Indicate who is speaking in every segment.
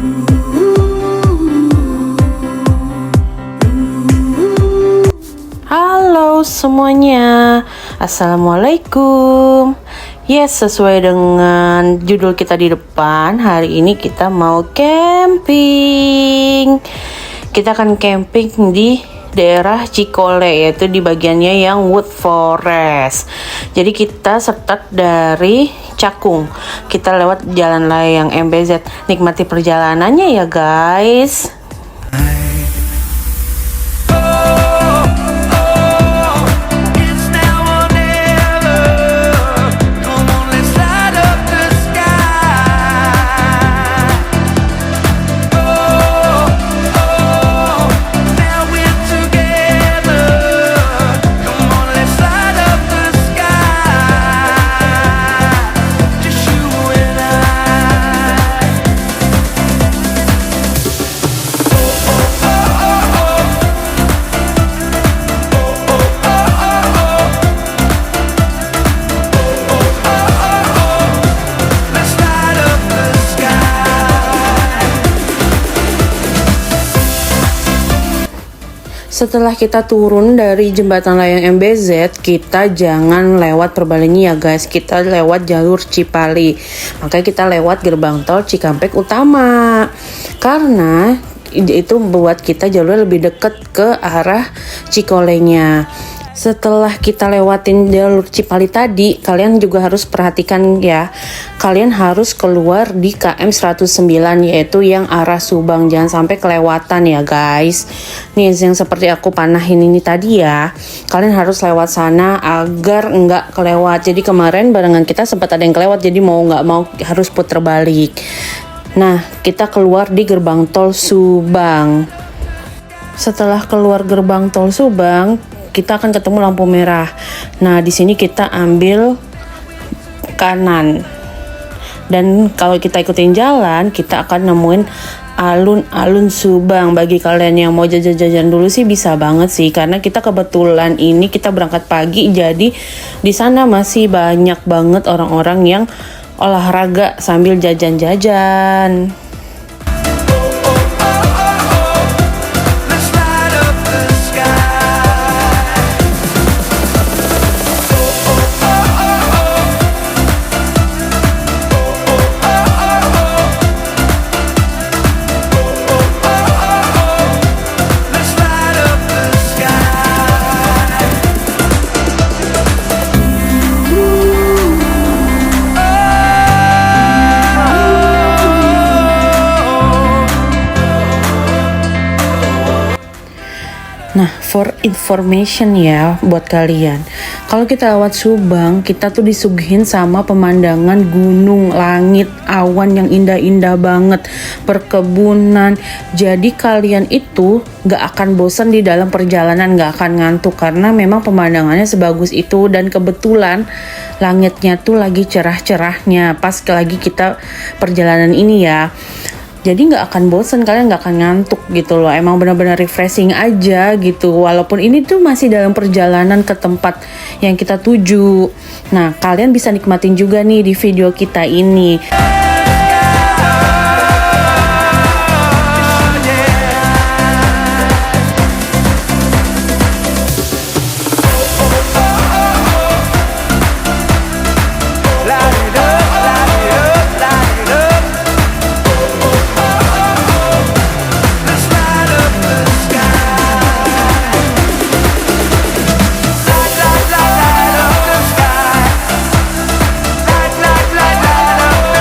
Speaker 1: Halo semuanya, Assalamualaikum. Yes, sesuai dengan judul kita di depan, hari ini kita mau camping. Kita akan camping di daerah Cikole, yaitu di bagiannya yang wood forest. Jadi kita start dari Cakung, kita lewat jalan layang MBZ. Nikmati perjalanannya ya guys. Setelah kita turun dari jembatan layang MBZ, kita jangan lewat Purbalenyi ya guys, kita lewat jalur Cipali. Makanya kita lewat gerbang tol Cikampek Utama, karena itu membuat kita jalur lebih dekat ke arah Cikolenya. Setelah kita lewatin jalur Cipali tadi, kalian juga harus perhatikan ya, kalian harus keluar di KM 109, yaitu yang arah Subang. Jangan sampai kelewatan ya guys. Nih yang seperti aku panahin ini tadi ya, kalian harus lewat sana agar nggak kelewat. Jadi kemarin barengan kita sempat ada yang kelewat, jadi mau nggak mau harus puter balik. Nah, kita keluar di gerbang tol Subang. Setelah keluar gerbang tol Subang, kita akan ketemu lampu merah. Nah, di sini kita ambil kanan. Dan kalau kita ikutin jalan, kita akan nemuin alun-alun Subang. Bagi kalian yang mau jajan-jajan dulu sih bisa banget sih, karena kita kebetulan ini kita berangkat pagi, jadi di sana masih banyak banget orang-orang yang olahraga sambil jajan-jajan. Nah, for information ya buat kalian, kalau kita lewat Subang, kita tuh disuguhin sama pemandangan gunung, langit, awan yang indah-indah banget, perkebunan. Jadi kalian itu gak akan bosan di dalam perjalanan, gak akan ngantuk, karena memang pemandangannya sebagus itu. Dan kebetulan langitnya tuh lagi cerah-cerahnya pas lagi kita perjalanan ini ya. Jadi nggak akan bosen, kalian nggak akan ngantuk gitu loh. Emang benar-benar refreshing aja gitu. Walaupun ini tuh masih dalam perjalanan ke tempat yang kita tuju. Nah, kalian bisa nikmatin juga nih di video kita ini.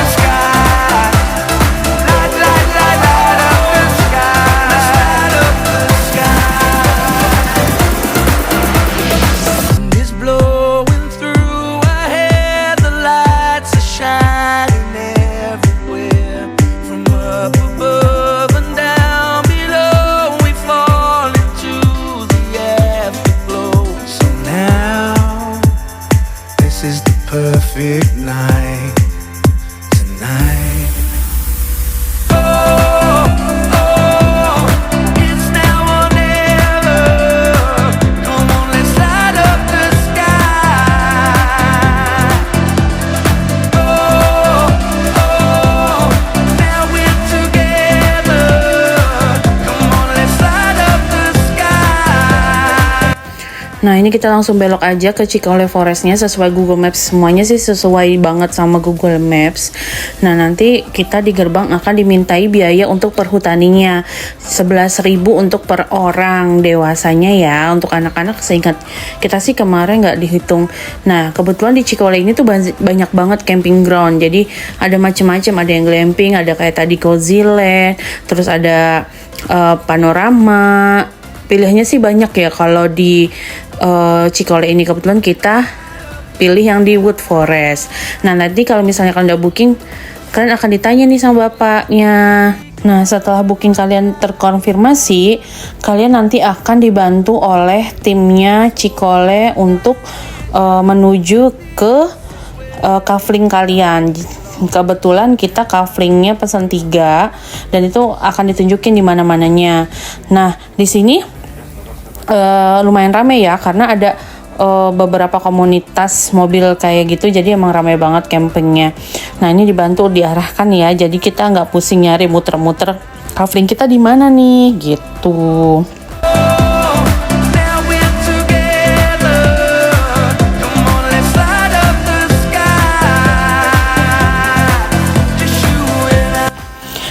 Speaker 2: Sky.
Speaker 1: Nah ini kita langsung belok aja ke Cikole Forestnya sesuai Google Maps, semuanya sih sesuai banget sama Google Maps. Nah nanti kita di gerbang akan dimintai biaya untuk perhutaninya 11.000 untuk per orang, dewasanya ya, untuk anak-anak seingat kita sih kemarin nggak dihitung. Nah kebetulan di Cikole ini tuh banyak banget camping ground, jadi ada macam-macam, ada yang glamping, ada kayak tadi Cozy Land, terus ada panorama. Pilihannya sih banyak ya kalau di Cikole ini. Kebetulan kita pilih yang di Wood Forest. Nah nanti kalau misalnya kalian udah booking, kalian akan ditanya nih sama bapaknya. Nah setelah booking kalian terkonfirmasi, kalian nanti akan dibantu oleh timnya Cikole untuk menuju ke kafling kalian. Kebetulan kita kaflingnya pesan 3 dan itu akan ditunjukin di mana-mananya. Nah di sini lumayan ramai ya, karena ada beberapa komunitas mobil kayak gitu, jadi emang ramai banget campingnya. Nah ini dibantu diarahkan ya, jadi kita nggak pusing nyari muter-muter kafling kita di mana nih gitu.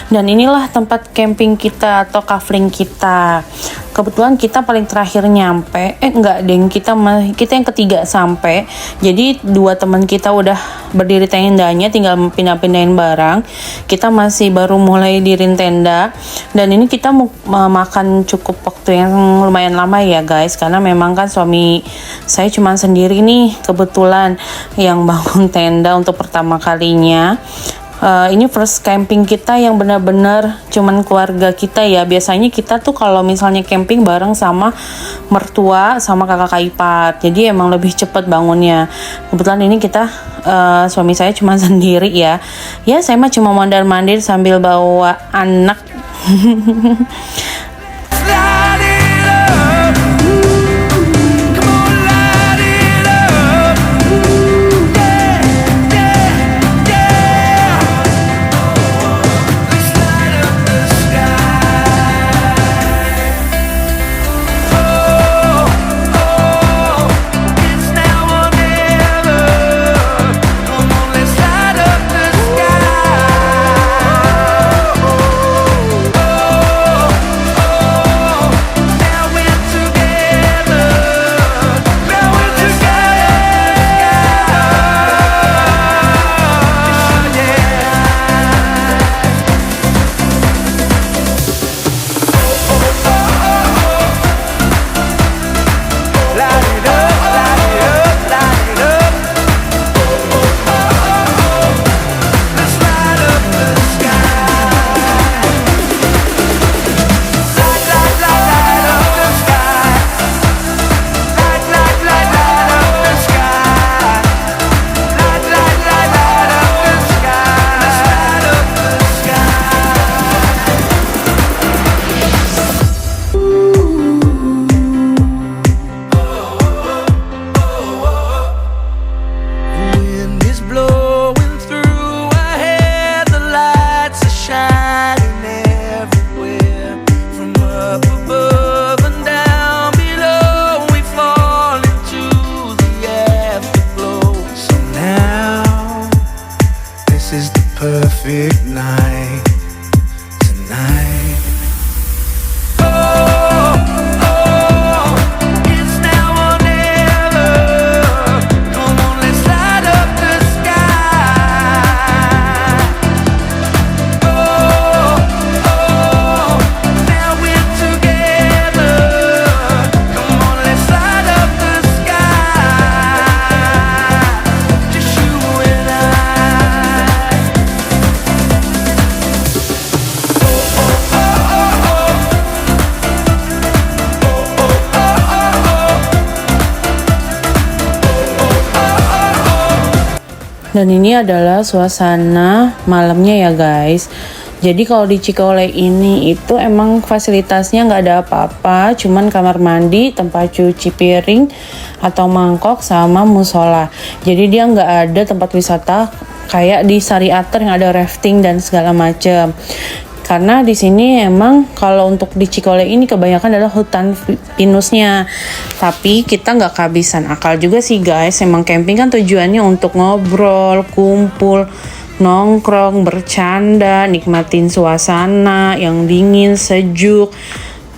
Speaker 1: Dan inilah tempat camping kita atau kafling kita. Kebetulan kita paling terakhir nyampe, enggak deng, kita yang ketiga sampai. Jadi 2 teman kita udah berdiri tendanya, tinggal pindah-pindahin barang. Kita masih baru mulai diriin tenda. Dan ini kita mau makan cukup waktu yang lumayan lama ya guys, karena memang kan suami saya cuma sendiri nih kebetulan yang bangun tenda untuk pertama kalinya. Ini first camping kita yang benar-benar cuman keluarga kita ya. Biasanya kita tuh kalau misalnya camping bareng sama mertua sama kakak ipar, jadi emang lebih cepat bangunnya. Kebetulan ini kita suami saya cuma sendiri ya. Ya saya mah cuma mondar-mandir sambil bawa anak.
Speaker 2: Perfect night tonight. It's now or never. Come on, let's light up the sky. Now we're together. Come on, let's light up the sky. Just you and I.
Speaker 1: Dan ini adalah suasana malamnya ya guys. Jadi kalau di Cikole ini itu emang fasilitasnya nggak ada apa-apa, cuman kamar mandi, tempat cuci piring atau mangkok sama musola. Jadi dia nggak ada tempat wisata kayak di Sari Ater yang ada rafting dan segala macam. karena di sini emang kalau untuk di Cikole ini kebanyakan adalah hutan pinusnya. Tapi kita nggak kehabisan akal juga sih guys. Emang camping kan tujuannya untuk ngobrol, kumpul, nongkrong, bercanda, nikmatin suasana yang dingin, sejuk.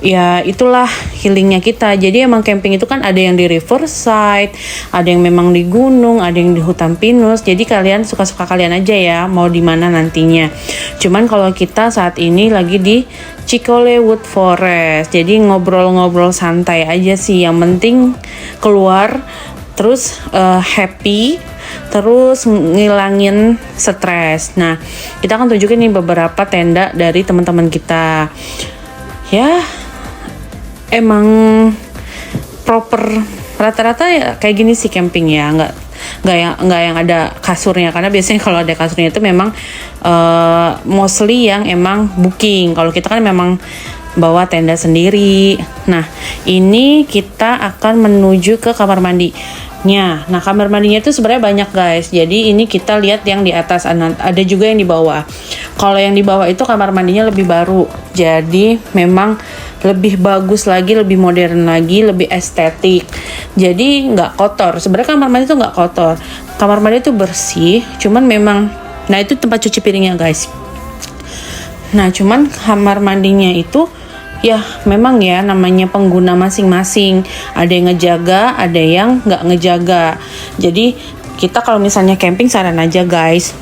Speaker 1: Ya itulah healingnya kita. Jadi emang camping itu kan ada yang di riverside, ada yang memang di gunung, ada yang di hutan pinus. Jadi kalian suka-suka kalian aja ya mau di mana nantinya. Cuman kalau kita saat ini lagi di Cikole Wood Forest. Jadi ngobrol-ngobrol santai aja sih. Yang penting keluar terus happy, terus ngilangin stres. Nah, kita akan tunjukin nih beberapa tenda dari teman-teman kita. Ya, emang proper rata-rata ya kayak gini sih camping ya, nggak yang ada kasurnya, karena biasanya kalau ada kasurnya itu memang mostly yang emang booking. Kalau kita kan memang bawa tenda sendiri. Nah, ini kita akan menuju ke kamar mandinya. Nah, kamar mandinya itu sebenarnya banyak guys. Jadi ini kita lihat yang di atas, ada juga yang di bawah. Kalau yang di bawah itu kamar mandinya lebih baru. Jadi memang lebih bagus lagi, lebih modern lagi, lebih estetik. Jadi nggak kotor. Sebenarnya kamar mandi itu nggak kotor. Kamar mandi itu bersih. Cuman memang, nah itu tempat cuci piringnya guys. Nah cuman kamar mandinya itu ya memang ya namanya pengguna masing-masing. Ada yang ngejaga, ada yang nggak ngejaga. Jadi kita kalau misalnya camping saran aja guys,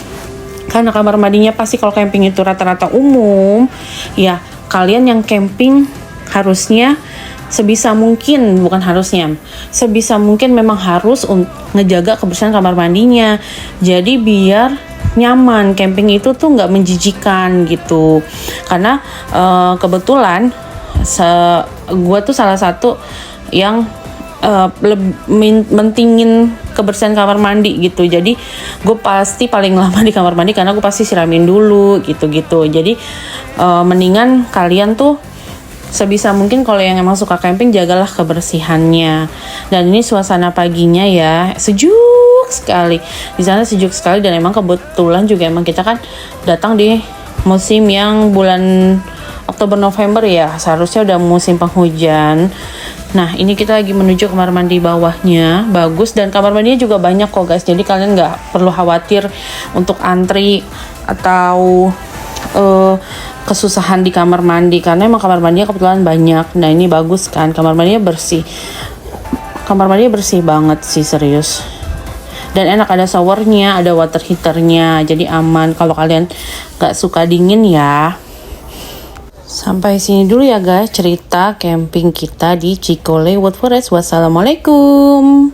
Speaker 1: karena kamar mandinya pasti kalau camping itu rata-rata umum, ya kalian yang camping harusnya sebisa mungkin, bukan harusnya, sebisa mungkin memang harus ngejaga kebersihan kamar mandinya. Jadi biar nyaman, camping itu tuh nggak menjijikan gitu. Karena kebetulan gue tuh salah satu yang mentingin kebersihan kamar mandi gitu. Jadi gue pasti paling lama di kamar mandi karena gue pasti siramin dulu gitu-gitu. Jadi mendingan kalian tuh sebisa mungkin kalau yang emang suka camping jagalah kebersihannya. Dan ini suasana paginya ya sejuk sekali. Di sana sejuk sekali dan emang kebetulan juga emang kita kan datang di musim yang bulan Oktober November ya, seharusnya udah musim penghujan. Nah ini kita lagi menuju kamar mandi bawahnya, bagus dan kamar mandinya juga banyak kok guys. Jadi kalian nggak perlu khawatir untuk antri atau kesusahan di kamar mandi, karena emang kamar mandinya kebetulan banyak. Nah ini bagus kan, kamar mandinya bersih. Kamar mandinya bersih banget sih, serius. Dan enak, ada showernya, ada water heaternya, jadi aman kalau kalian gak suka dingin ya. Sampai sini dulu ya guys cerita camping kita di Cikole Wood Forest. Wassalamualaikum.